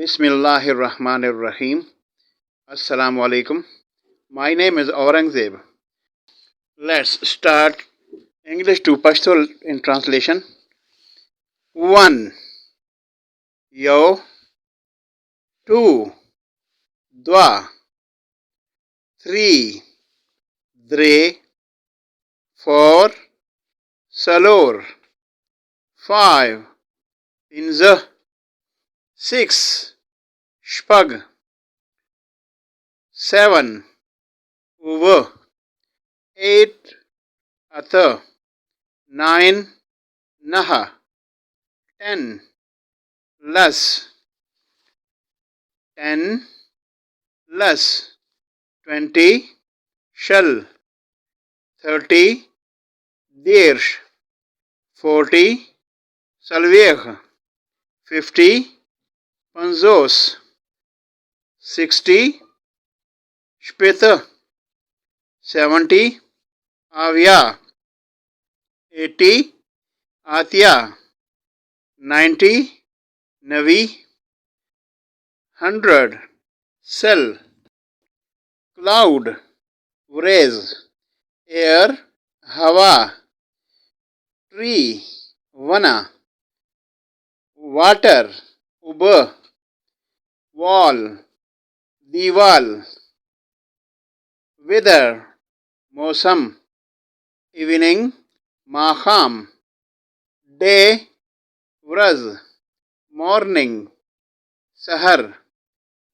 Bismillahir Rahmanir Rahim. Assalamu alaikum. My name is Aurangzeb. Let's start English to Pashto in translation. 1. Yo. 2. Dwa. 3. Dre. 4. Salor. 5. Inza. 6. Shpag. 7. Uwe. 8. Atha. 9. Naha. 10. Less. 10. Less. 20. Shall. 30. Dirsh. 40. Salvech. 50. Panzos. 60. Shpeta. 70. Avya. 80. Atya. 90. Navi. 100. Cell. Cloud. Vraze. Air. Hawa. Tree. Vana. Water. Uba. Wall. Diwal. Weather. Mosam. Evening. Maham. Day. Vraz. Morning. Sahar.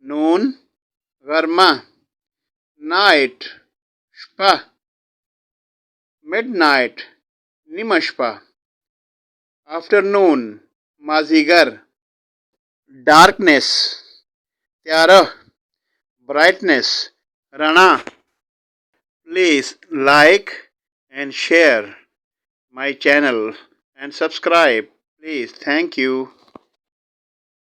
Noon. Garma. Night. Shpa. Midnight. Nimashpa. Afternoon. Mazigar. Darkness. Tyara. Brightness. Rana. Please like and share my channel and subscribe. Please. Thank you.